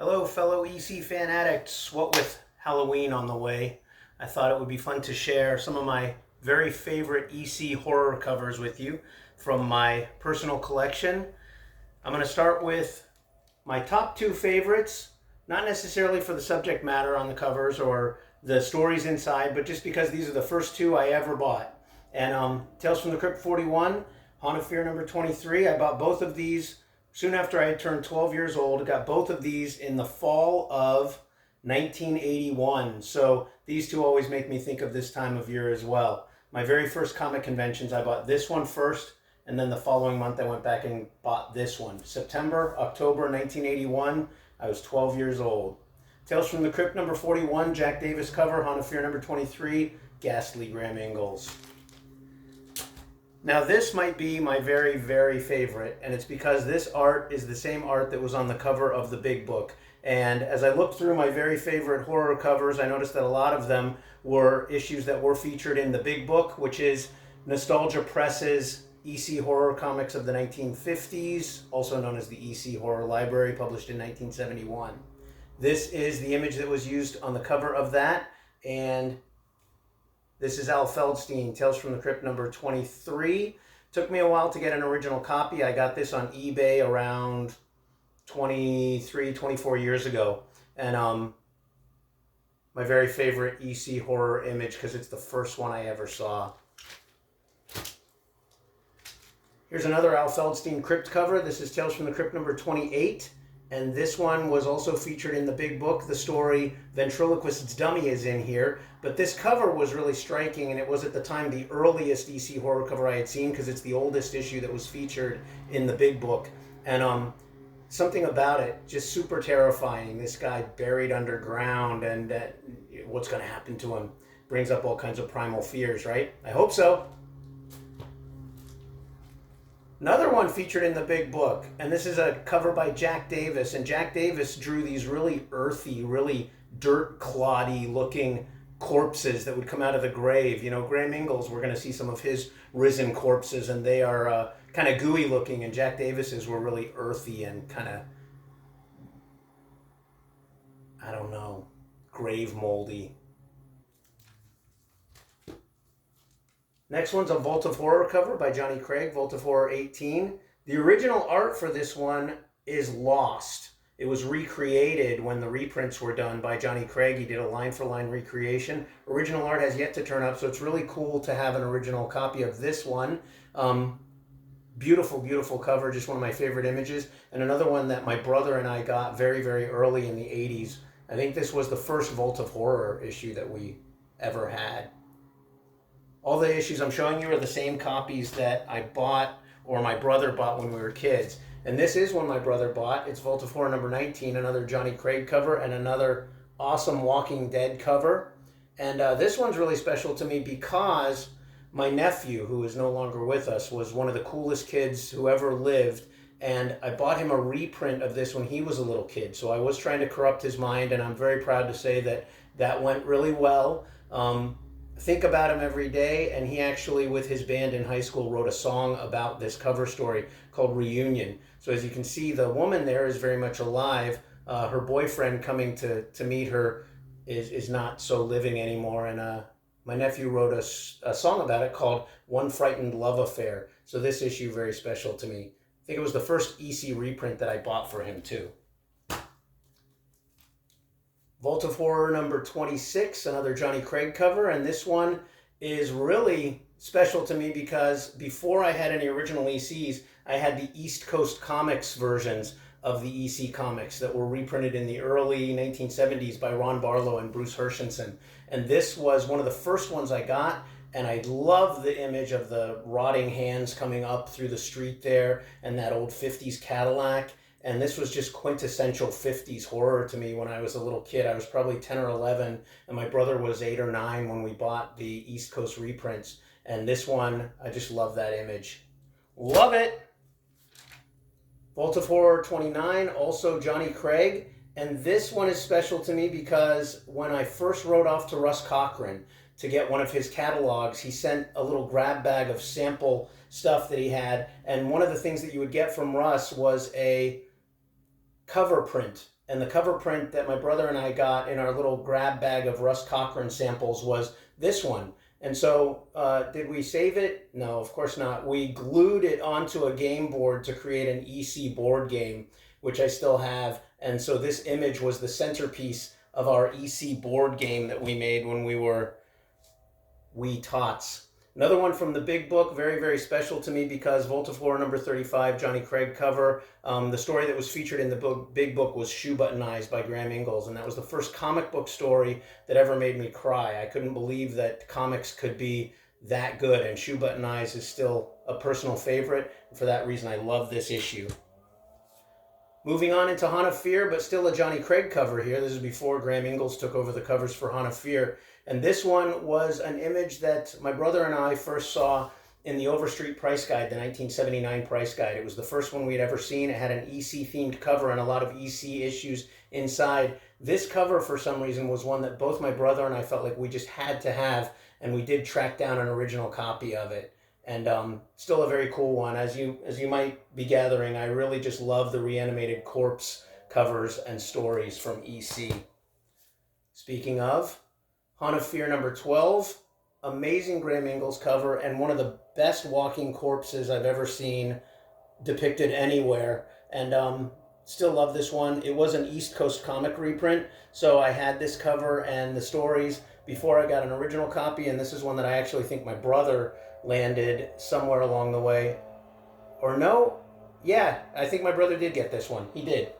Hello, fellow EC fan addicts. What with Halloween on the way, I thought it would be fun to share some of my very favorite EC horror covers with you from my personal collection. I'm going to start with my top two favorites, not necessarily for the subject matter on the covers or the stories inside, but just because these are the first two I ever bought. And Tales from the Crypt 41, Haunt of Fear number 23, I bought both of these soon after I had turned 12 years old. I got both of these in the fall of 1981. So these two always make me think of this time of year as well. My very first comic conventions, I bought this one first, and then the following month I went back and bought this one. September, October 1981, I was 12 years old. Tales from the Crypt number 41, Jack Davis cover, Haunt of Fear number 23, ghastly Graham Ingels. Now this might be my very, very favorite, and it's because this art is the same art that was on the cover of the big book. And as I looked through my very favorite horror covers, I noticed that a lot of them were issues that were featured in the big book, which is Nostalgia Press's EC Horror Comics of the 1950s, also known as the EC Horror Library, published in 1971. This is the image that was used on the cover of that, and this is Feldstein, Tales from the Crypt number 23. Took me a while to get an original copy. I got this on eBay around 23, 24 years ago. And my very favorite EC horror image because it's the first one I ever saw. Here's another Feldstein Crypt cover. This is Tales from the Crypt number 28. And this one was also featured in the big book. The story Ventriloquist's Dummy is in here. But this cover was really striking, and it was at the time the earliest EC horror cover I had seen because it's the oldest issue that was featured in the big book. And something about it, just super terrifying. This guy buried underground, and what's going to happen to him brings up all kinds of primal fears, right? I hope so. Another one featured in the big book, and this is a cover by Jack Davis, and Jack Davis drew these really earthy, really dirt cloddy looking corpses that would come out of the grave. You know, Graham Ingels, we're going to see some of his risen corpses, and they are kind of gooey looking, and Jack Davis's were really earthy and kind of, I don't know, grave moldy. Next one's a Vault of Horror cover by Johnny Craig, Vault of Horror 18. The original art for this one is lost. It was recreated when the reprints were done by Johnny Craig. He did a line-for-line recreation. Original art has yet to turn up, so it's really cool to have an original copy of this one. Beautiful, beautiful cover, just one of my favorite images. And another one that my brother and I got very, very early in the 80s. I think this was the first Vault of Horror issue that we ever had. All the issues I'm showing you are the same copies that I bought or my brother bought when we were kids. And this is one my brother bought. It's Vault of Horror number 19, another Johnny Craig cover and another awesome Walking Dead cover. And this one's really special to me because my nephew, who is no longer with us, was one of the coolest kids who ever lived. And I bought him a reprint of this when he was a little kid. So I was trying to corrupt his mind, and I'm very proud to say that that went really well. Think about him every day, and he actually, with his band in high school, wrote a song about this cover story called Reunion. So as you can see, the woman there is very much alive. Her boyfriend coming to meet her is not so living anymore, and my nephew wrote a song about it called One Frightened Love Affair. So this issue very special to me. I think it was the first EC reprint that I bought for him too. Vault of Horror number 26, another Johnny Craig cover, and this one is really special to me because before I had any original ECs, I had the East Coast Comics versions of the EC comics that were reprinted in the early 1970s by Ron Barlow and Bruce Hershenson. And this was one of the first ones I got, and I love the image of the rotting hands coming up through the street there and that old 50s Cadillac. And this was just quintessential 50s horror to me when I was a little kid. I was probably 10 or 11, and my brother was 8 or 9 when we bought the East Coast reprints. And this one, I just love that image. Love it! Vault of Horror 29, also Johnny Craig. And this one is special to me because when I first wrote off to Russ Cochran to get one of his catalogs, he sent a little grab bag of sample stuff that he had. And one of the things that you would get from Russ was a cover print And the cover print that my brother and I got in our little grab bag of Russ Cochran samples was this one. And so, did we save it? No, of course not. We glued it onto a game board to create an EC board game, which I still have. And so this image was the centerpiece of our EC board game that we made when we were wee tots. Another one from the big book, very, very special to me because Voltiflora number 35, Johnny Craig cover. The story that was featured in the big book was Shoe Button Eyes by Graham Ingels, and that was the first comic book story that ever made me cry. I couldn't believe that comics could be that good, and Shoe Button Eyes is still a personal favorite, and for that reason I love this issue. Moving on into Hana Fear, but still a Johnny Craig cover here. This is before Graham Ingels took over the covers for Hana Fear. And this one was an image that my brother and I first saw in the Overstreet Price Guide, the 1979 Price Guide. It was the first one we'd ever seen. It had an EC-themed cover and a lot of EC issues inside. This cover, for some reason, was one that both my brother and I felt like we just had to have, and we did track down an original copy of it. And still a very cool one. As you might be gathering, I really just love the reanimated corpse covers and stories from EC. Speaking of, Hana Fear number 12, amazing Graham Ingels cover and one of the best walking corpses I've ever seen depicted anywhere. And still love this one. It was an East Coast comic reprint, so I had this cover and the stories before I got an original copy, and this is one that I actually think my brother landed somewhere along the way. Or no? Yeah, I think my brother did get this one. He did.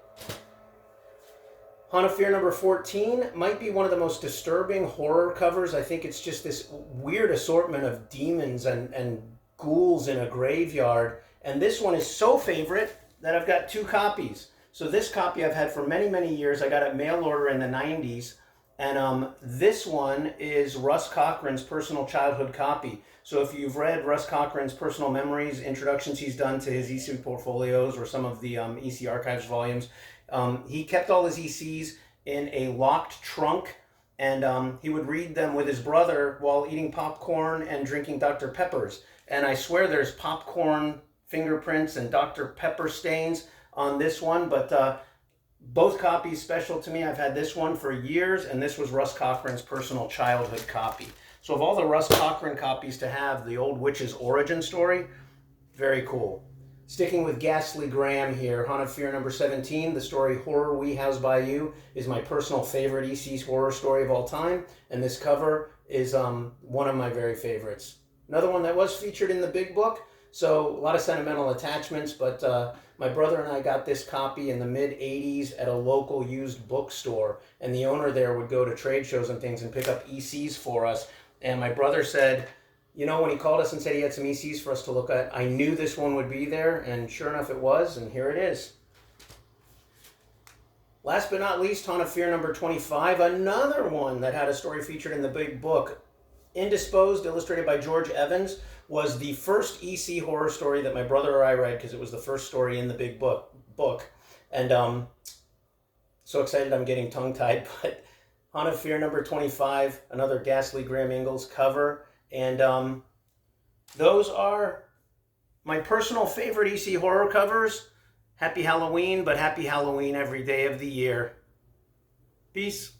Hana Fear number 14 might be one of the most disturbing horror covers. I think it's just this weird assortment of demons and ghouls in a graveyard. And this one is so favorite that I've got two copies. So this copy I've had for many, many years. I got it mail order in the 90s. And this one is Russ Cochran's personal childhood copy. So if you've read Russ Cochran's personal memories, introductions he's done to his EC portfolios or some of the EC archives volumes, he kept all his ECs in a locked trunk, and he would read them with his brother while eating popcorn and drinking Dr. Peppers. And I swear there's popcorn fingerprints and Dr. Pepper stains on this one, but both copies special to me. I've had this one for years, and this was Russ Cochran's personal childhood copy. So of all the Russ Cochran copies to have, the old witch's origin story, very cool. Sticking with Ghastly Graham here, Hana Fear number 17, the story Horror We House by You is my personal favorite EC horror story of all time, and this cover is one of my very favorites. Another one that was featured in the big book, so a lot of sentimental attachments, but my brother and I got this copy in the mid-'80s at a local used bookstore, and the owner there would go to trade shows and things and pick up ECs for us, and my brother said, you know, when he called us and said he had some ECs for us to look at, I knew this one would be there, and sure enough it was, and here it is. Last but not least, Hana Fear number 25, another one that had a story featured in the big book. Indisposed, illustrated by George Evans, was the first EC horror story that my brother or I read because it was the first story in the big book. And so excited I'm getting tongue-tied, but Hana Fear number 25, another ghastly Graham Ingels cover. And those are my personal favorite EC horror covers. Happy Halloween, but happy Halloween every day of the year. Peace.